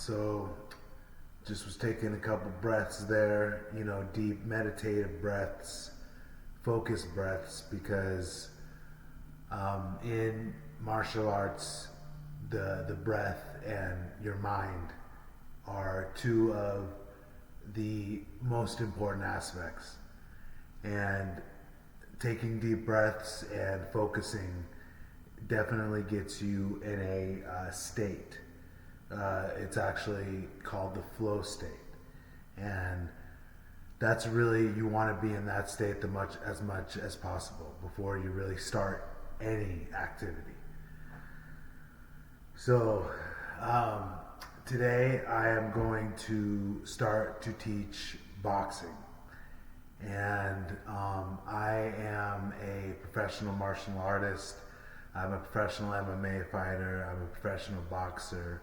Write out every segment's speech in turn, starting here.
So just was taking a couple breaths there, deep meditative breaths, focused breaths, because in martial arts, the breath and your mind are two of the most important aspects. And taking deep breaths and focusing definitely gets you in a state. It's actually called the flow state. And that's really, you want to be in that state as much as possible before you really start any activity. So today I am going to start to teach boxing. And I am a professional martial artist. I'm a professional MMA fighter. I'm a professional boxer.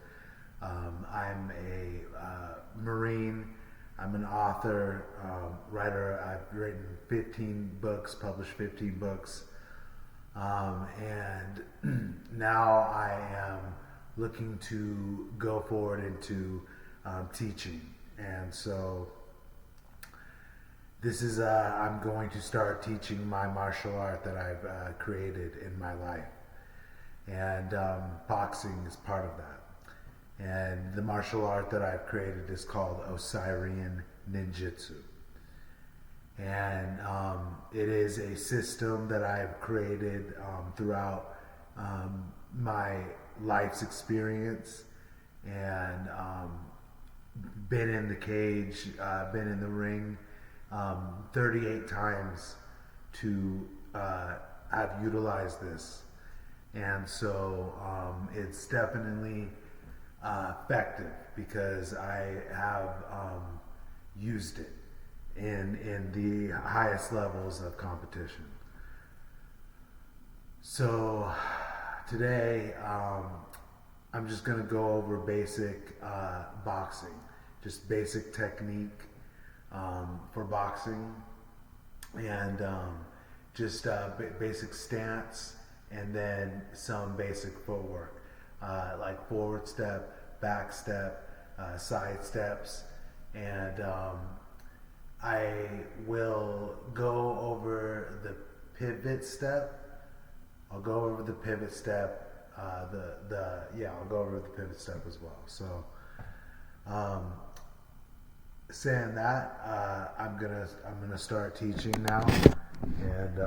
I'm a Marine. I'm an author, writer. I've written 15 books, published 15 books. And now I am looking to go forward into teaching. And so this is, I'm going to start teaching my martial art that I've created in my life. And boxing is part of that. And the martial art that I've created is called Osirian Ninjutsu. And it is a system that I've created throughout my life's experience, and been in the cage, been in the ring 38 times to have utilized this. And so it's definitely effective because I have used it in the highest levels of competition. So today I'm just going to go over basic boxing, just basic technique for boxing, and just basic stance, and then some basic footwork, like forward step, back step, side steps, and I will go over the pivot step. I'll go over the pivot step. I'll go over the pivot step as well. So, saying that, I'm gonna start teaching now, and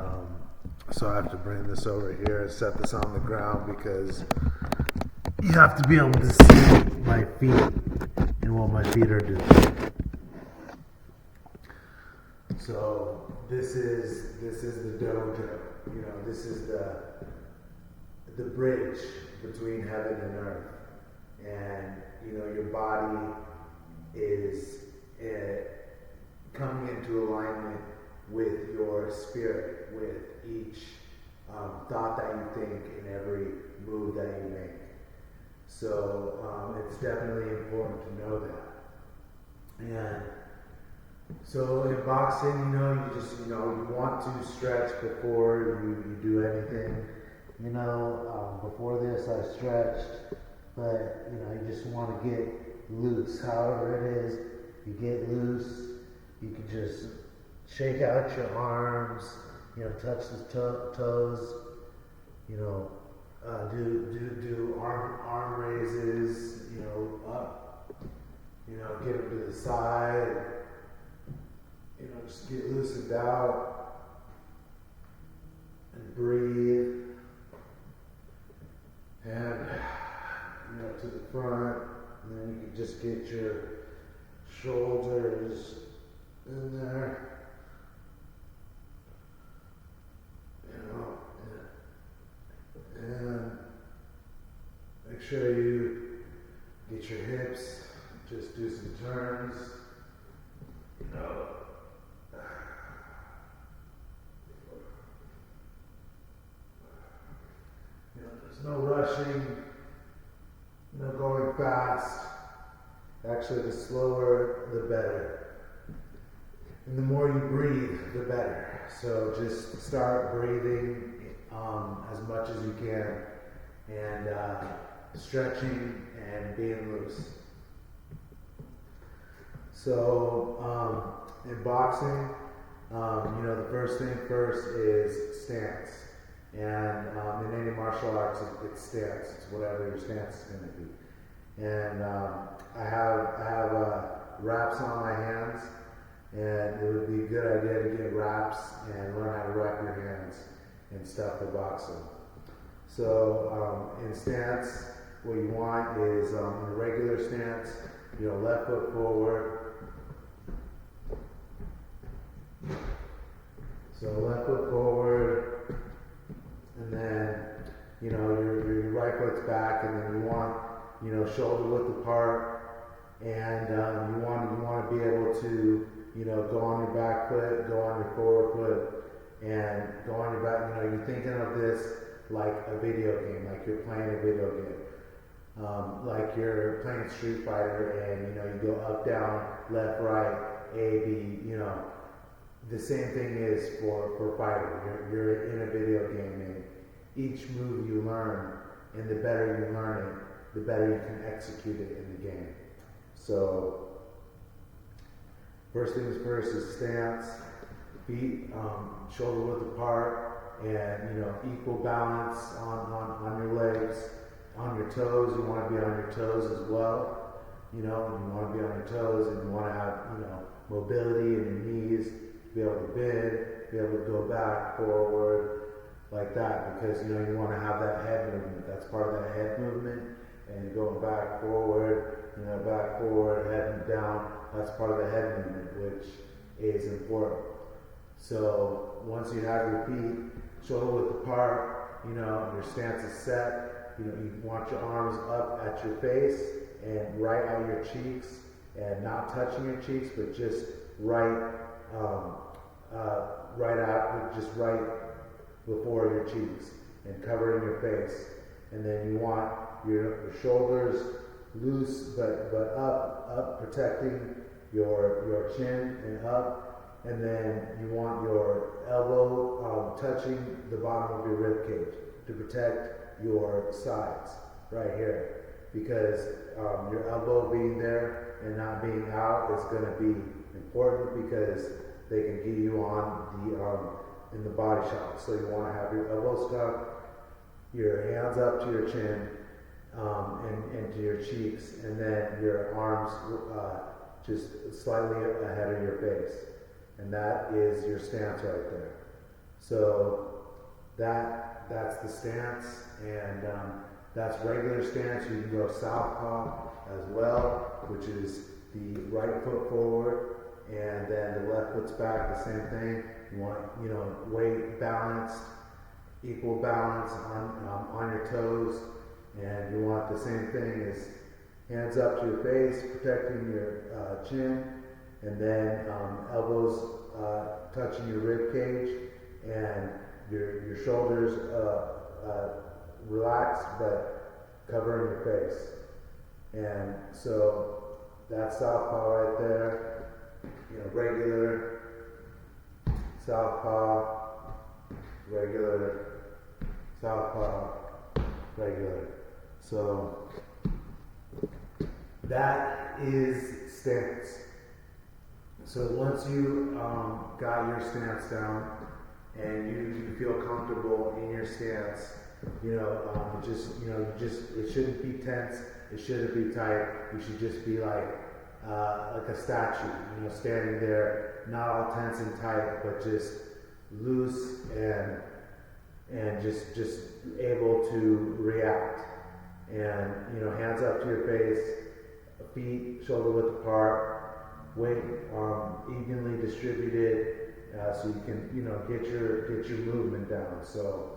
so I have to bring this over here and set this on the ground because you have to be able to see my feet and what my feet are doing. So this is the dojo. This is the bridge between heaven and earth, and your body is coming into alignment with your spirit, with each thought that you think and every move that you make. So it's definitely important to know that. And so in boxing, you want to stretch before you do anything. Before this I stretched, but you just want to get loose. However it is, you get loose. You can just shake out your arms, touch the toes, do arm raises, up, get them to the side, just get loosened out and breathe, and to the front, and then you can just get your shoulders in there, and make sure you get your hips, just do some turns, there's no rushing, no going fast. Actually, the slower, the better. And the more you breathe, the better. So just start breathing as much as you can, and stretching and being loose. So in boxing, the first thing first is stance. And in any martial arts, it's stance. It's whatever your stance is going to be. And I have wraps on my hands, and it would be a good idea to get wraps and learn how to wrap your hands and stuff for boxing. So in stance, what you want is in a regular stance, left foot forward. So left foot forward, and then your right foot's back, and then you want shoulder width apart, and you want to be able to go on your back foot, go on your forward foot, and go on your back. You're thinking of this like a video game, like you're playing a video game, like you're playing Street Fighter, and you go up, down, left, right, A, B. The same thing is for fighting. You're in a video game, and each move you learn, and the better you learn it, the better you can execute it in the game. So first things first is stance, feet shoulder width apart, and equal balance on your legs, on your toes. You want to be on your toes as well. You want to be on your toes, and you want to have mobility in your knees, be able to bend, be able to go back, forward, like that, because you want to have that head movement. That's part of that head movement, and going back, forward, head and down. That's part of the head movement, which is important. So once you have your feet shoulder width apart, your stance is set. You want your arms up at your face and right at your cheeks, and not touching your cheeks, but just right before your cheeks and covering your face. And then you want your shoulders loose but up, protecting your chin and up. And then you want your elbow touching the bottom of your rib cage to protect your sides right here, because your elbow being there and not being out is going to be important, because they can get you on in the body shot. So you want to have your elbows tucked, your hands up to your chin, and to your cheeks, and then your arms just slightly ahead of your face. And that is your stance right there. So that's the stance, and that's regular stance. You can go southpaw as well, which is the right foot forward, and then the left foot's back, the same thing. You want, weight balanced, equal balance on your toes, and you want the same thing as hands up to your face, protecting your chin, and then elbows touching your rib cage, and your shoulders relaxed but covering your face. And so that's southpaw right there. Regular, southpaw, regular, southpaw, regular. So that is stance. So once you got your stance down and you feel comfortable in your stance, it shouldn't be tense, it shouldn't be tight. You should just be like a statue, standing there, not all tense and tight, but just loose and just able to react. And hands up to your face, feet shoulder width apart, weight evenly distributed, so you can get your movement down. So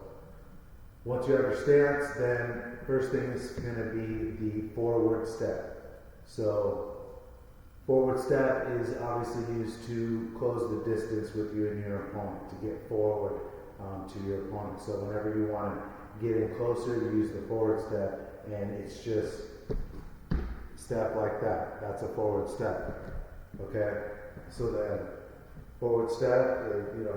once you have your stance, then first thing is going to be the forward step. So forward step is obviously used to close the distance with you and your opponent, to get forward to your opponent. So whenever you want to get in closer, you use the forward step, and it's just step like that. That's a forward step. Okay? So then forward step,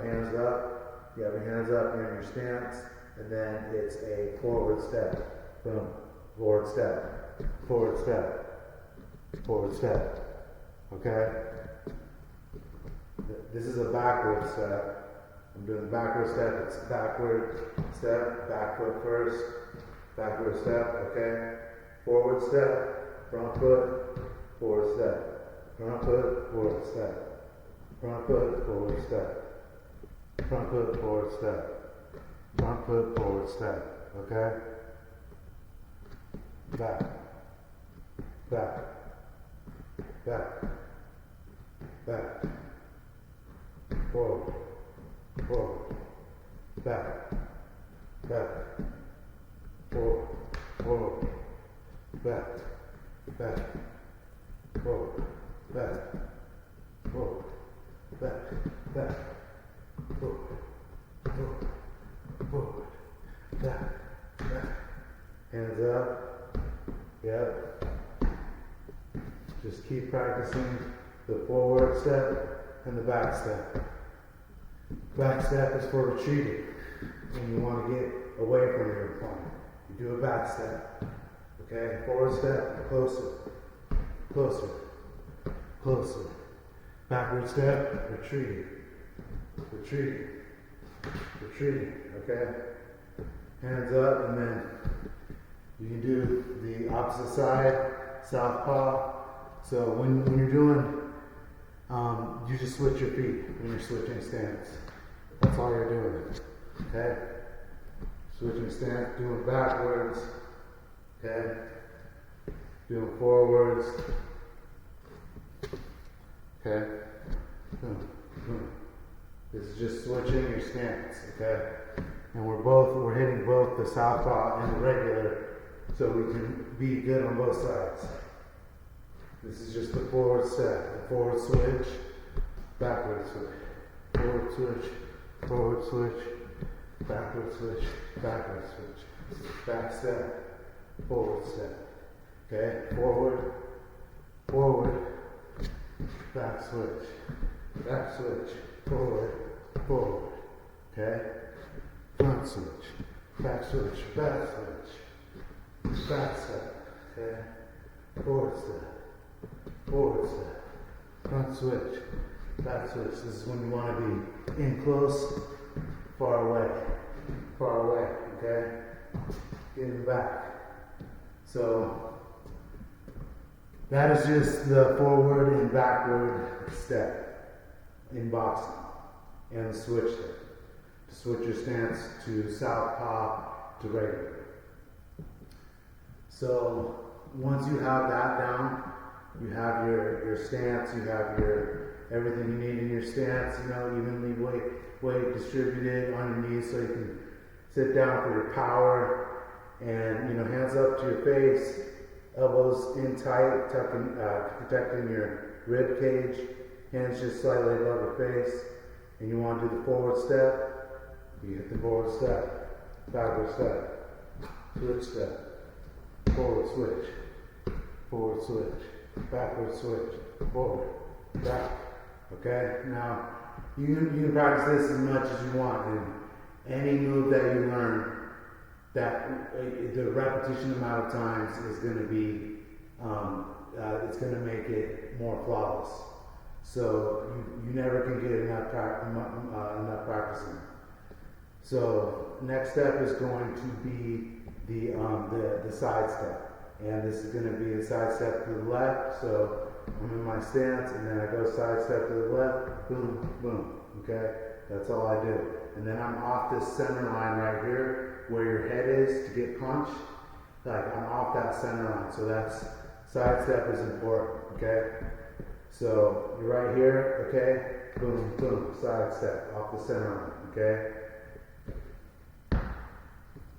hands up. You have your hands up, you're in your stance, and then it's a forward step. Boom. Forward step. Forward step. Forward step. okay? This is a backward step. I'm doing the backward step. It's backward step, back foot first, backward step, okay? Forward step, front foot, forward step, front foot, forward step, front foot, forward step, front foot, forward step, front foot, forward step, okay? Back, back, back, back, forward, forward, back, back, forward, forward, back, back, forward, back, forward, back, back, forward, forward, forward, back, back. Hands up. Yep. Just keep practicing the forward step and the back step. Back step is for retreating when you want to get away from your opponent. You do a back step. Okay? Forward step, closer, closer, closer. Backward step, retreating, retreating, retreating. Okay? Hands up, and then you can do the opposite side, southpaw. So when you're doing, you just switch your feet when you're switching stance. That's all you're doing. Okay? Switching stance, doing backwards. Okay? Doing forwards. Okay? This is just switching your stance. Okay? And we're hitting both the southpaw and the regular, so we can be good on both sides. This is just the forward step, the forward switch, backward switch, forward switch, forward switch, backward switch, backward switch, back step, forward step. Okay, forward, forward, back switch, forward, forward. Okay, front switch, back switch, back switch, back step. Okay, forward step. Forward step, front switch, back switch. This is when you want to be in close, far away, okay? Getting back. So, that is just the forward and backward step in boxing. And the switch step. To switch your stance to southpaw to regular. So, once you have that down, you have your stance, you have everything you need in your stance, evenly weight distributed on your knees so you can sit down for your power, and hands up to your face, elbows in tight, protecting your rib cage, hands just slightly above your face, and you want to do the forward step, you hit the forward step, backward step, switch step, forward switch, backward switch, forward, back. Okay? Now, you can practice this as much as you want, and any move that you learn, that the repetition amount of times is going to be, it's going to make it more flawless. So, you never can get enough practicing. So, next step is going to be the side step. And this is going to be a side step to the left, so I'm in my stance, and then I go side step to the left, boom, boom, okay? That's all I do. And then I'm off this center line right here, where your head is to get punched. Like, I'm off that center line, so that's, side step is important, okay? So, you're right here, okay? Boom, boom, side step, off the center line, okay?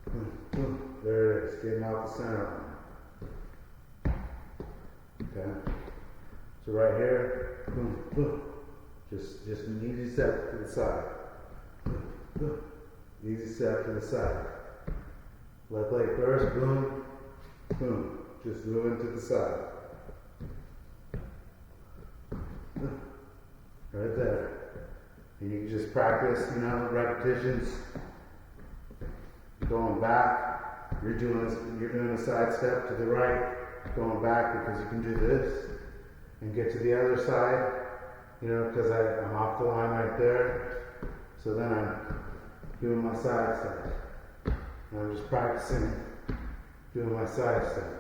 Boom, boom, there it is, getting off the center line. Okay, so right here, boom, boom, just an easy step to the side, boom, boom, easy step to the side, left leg first, boom, boom, just moving to the side, boom. Right there, and you can just practice, repetitions, going back, you're doing a side step to the right, going back because you can do this. and get to the other side, you know, because I'm off the line right there. So then I'm doing my side step. And I'm just practicing doing my side step.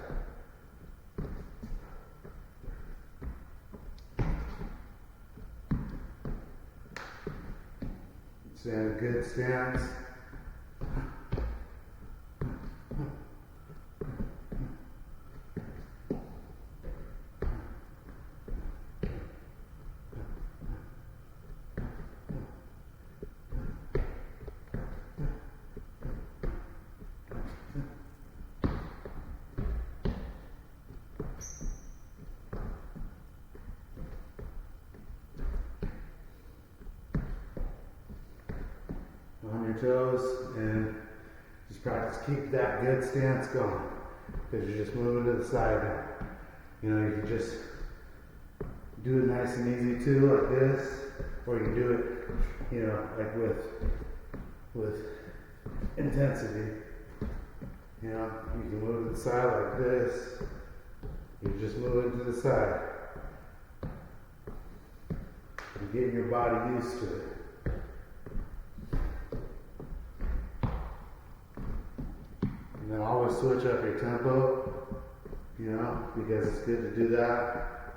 Stand a good stance. On your toes, and just practice keep that good stance going, because you're just moving to the side now. You know, you can just do it nice and easy too, like this, or you can do it, you know, like with intensity. You know, you can move to the side like this. You're just moving to the side. You're getting your body used to it. And then always switch up your tempo, you know, because it's good to do that.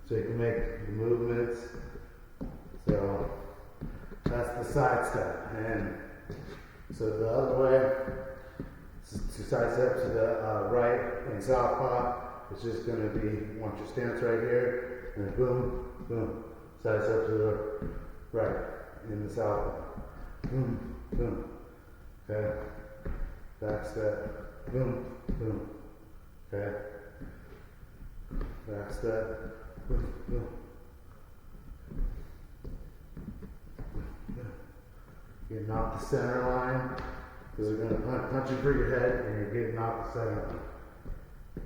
So you can make the movements. So that's the side step. And so the other way, to side step to the right in southpaw, it's just going to be, want your stance right here, and then boom, boom, side step to the right in the southpaw. Boom, boom. Okay, back step, boom, boom, okay, back step, boom, boom, getting off the center line, because they're going to punch you through your head, and you're getting off the center line,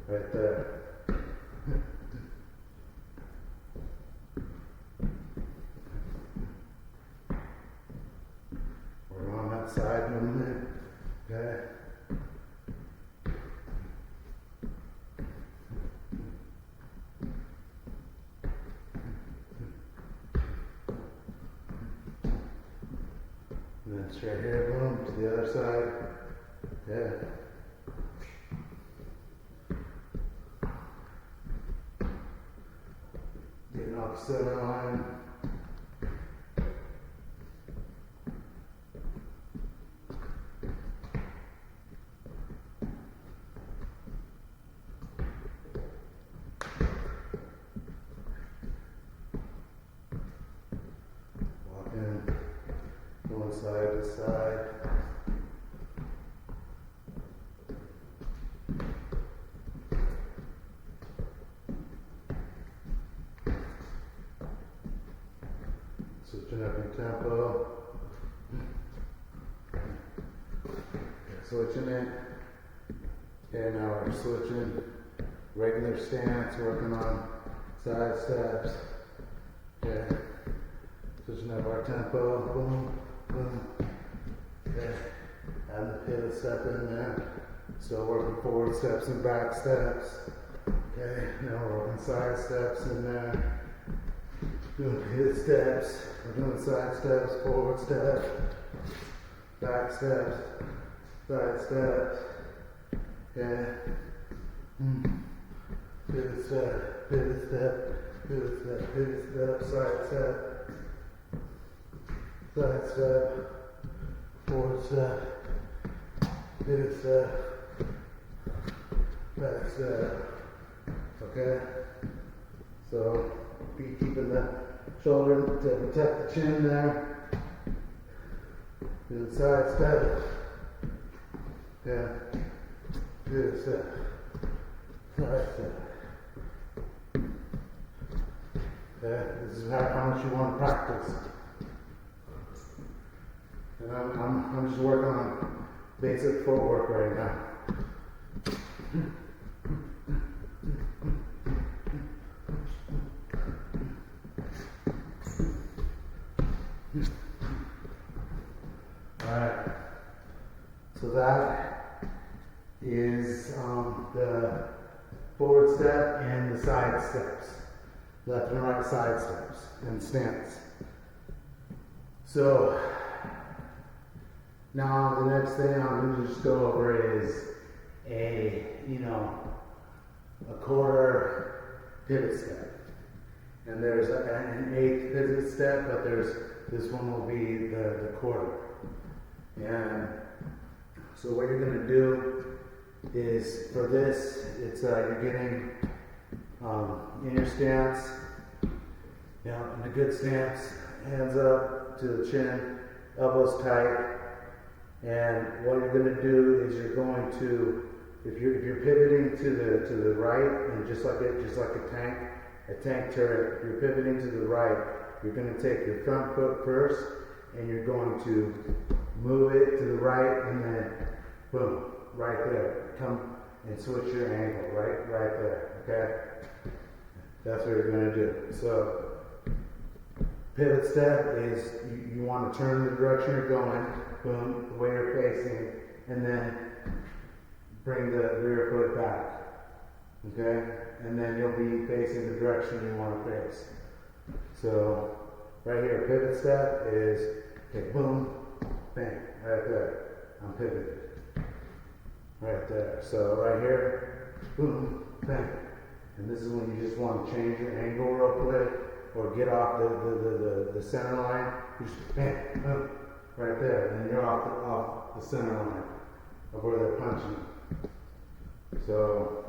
right there. We're on that side movement, okay? And then straight here, boom, to the other side, okay? Getting off the center line. Going side to side. Switching up your tempo. Switching it. Okay, now we're switching. Regular stance, working on side steps. Okay. Switching up our tempo. Boom. Boom. Okay. Add the pivot step in there. Still working forward steps and back steps. Okay. Now we're working side steps in there. Doing pivot steps. We're doing side steps, forward steps, back steps, side steps. Okay. Pivot step, pivot step, pivot step, pivot step, side step. Side step, forward step, pivot step, back step. Okay? So be keeping the shoulder to protect the chin there. Do the side step. Okay? Pivot step. Side step. Okay? This is how much you want to practice. And I'm just working on basic footwork right now. Alright, so that is the forward step and the side steps. Left and right side steps and stance. So now the next thing I'm going to just go over is a quarter pivot step. And there's an eighth pivot step, but this one will be the quarter. And so what you're going to do is, for this, it's you're getting in your stance, in a good stance, hands up to the chin, elbows tight, and what you're going to do is you're going to, if you're pivoting to the right, and just like a tank turret, if you're pivoting to the right, you're going to take your front foot first, and you're going to move it to the right, and then boom, right there. Come and switch your angle, right there, okay? That's what you're going to do. So, pivot step is you want to turn the direction you're going, boom, the way you're facing, and then bring the rear foot back, okay? And then you'll be facing the direction you want to face. So, right here, pivot step is, okay, boom, bang, right there. I'm pivoted. Right there. So right here, boom, bang. And this is when you just want to change your angle real quick, or get off the center line. You just bang, boom, right there. And then you're off the center line of where they're punching. So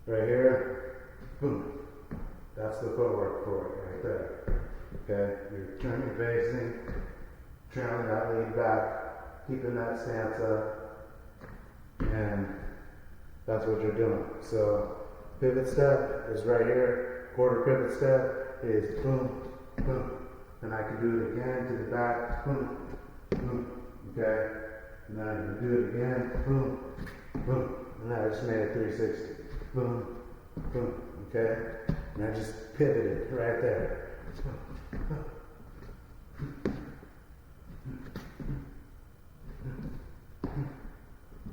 right here, boom. That's the footwork for it right there. Okay, you're turning facing, trailing that lead back, keeping that stance up. And that's what you're doing. So pivot step is right here. Quarter pivot step is boom, boom. And I can do it again to the back, boom, boom. Okay? And then I can do it again, boom, boom. And then I just made a 360. Boom, boom. Okay? And I just pivoted right there.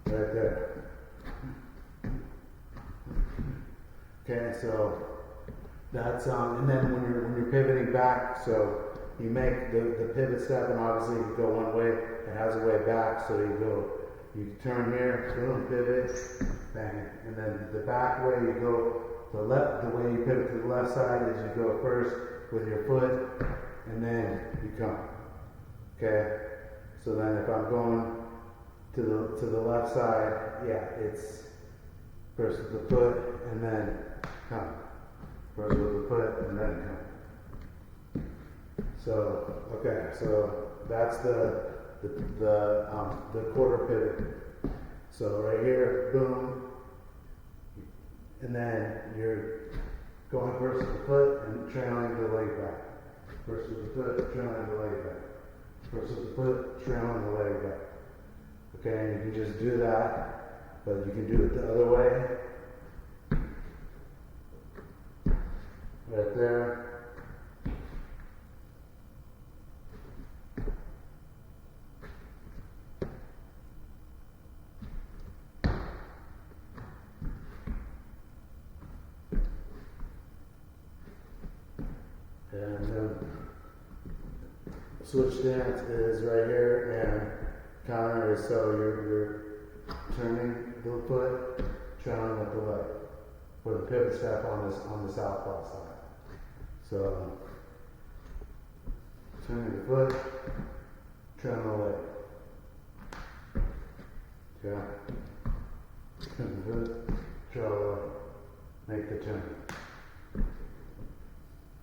Right there. Okay, so that's and then when you're pivoting back, so you make the pivot step, and obviously you go one way, it has a way back, so you turn here, boom, pivot, bang, and then the back way you go the way you pivot to the left side is you go first with your foot, and then you come. Okay, so then if I'm going to the left side, yeah, it's first with the foot and then come. First with the foot and then come. So okay, so that's the quarter pivot. So right here, boom, and then you're going first with the foot and trailing the leg back. First with the foot, trailing the leg back. First with the foot, trailing the leg back. Okay, and you can just do that, but you can do it the other way. Right there. And then switch stance is right here, and counter is so you're turning the foot, trailing with the leg for the pivot step on the southpaw side. So turning the foot, trailing the leg. Okay. Turn the foot, trail the leg. Make the turn.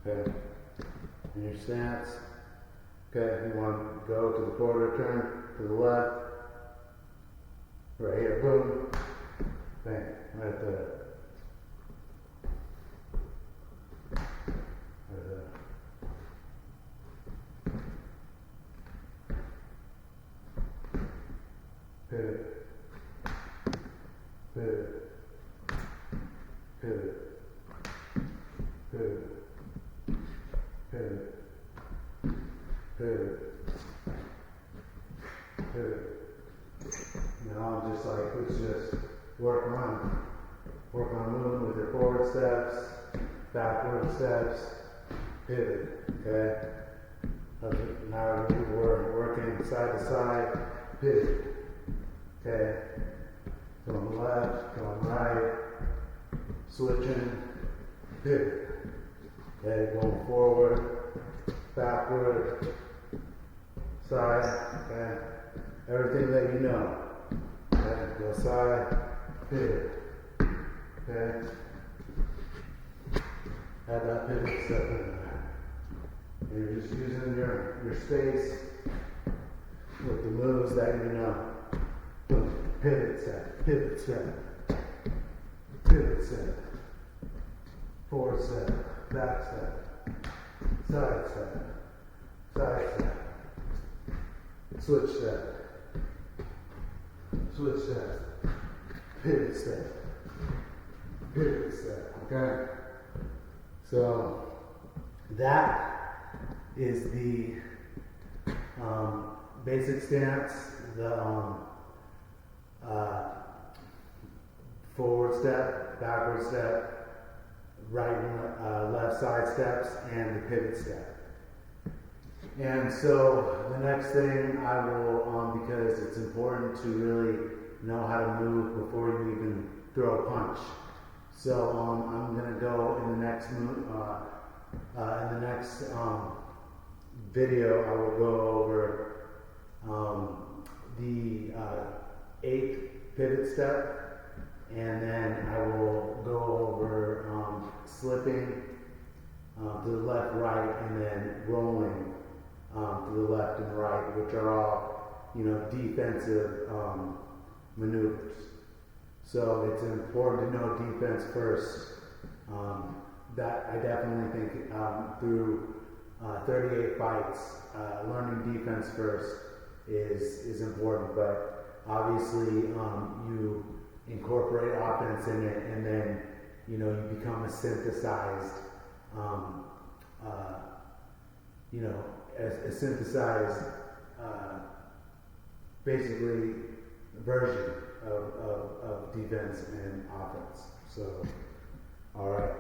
Okay. In your stance. Okay, you want to go to the quarter turn to the left. Right here, boom. Bang, right there. Right there. Pivot. Pivot. Pivot. Pivot. Pivot. Pivot. Pivot. Now I'm just like, let's just work Work on moving with your forward steps, backward steps, pivot, okay? Now we're working side to side, pivot, okay? Going left, going right, switching, pivot, okay? Going forward, backward, side, okay? Everything that you know, okay? Go side, pivot, okay? Add that pivot step in there. And you're just using your space with the moves that you know. Pivot step, pivot step, pivot step, forward step, back step, side step, side step, switch step, switch step, pivot step, pivot step, okay? So that is the basic stance, the forward step, backward step, right and left side steps, and the pivot step. And so the next thing I will, because it's important to really know how to move before you even throw a punch. So I'm going to go in the next video. I will go over the 8th pivot step, and then I will go over slipping to the left, right, and then rolling to the left and right, which are all, defensive maneuvers. So it's important to know defense first. That I definitely think through 38 fights, learning defense first is important. But obviously, you incorporate offense in it, and then you become a synthesized, basically version of defense and offense. So, all right.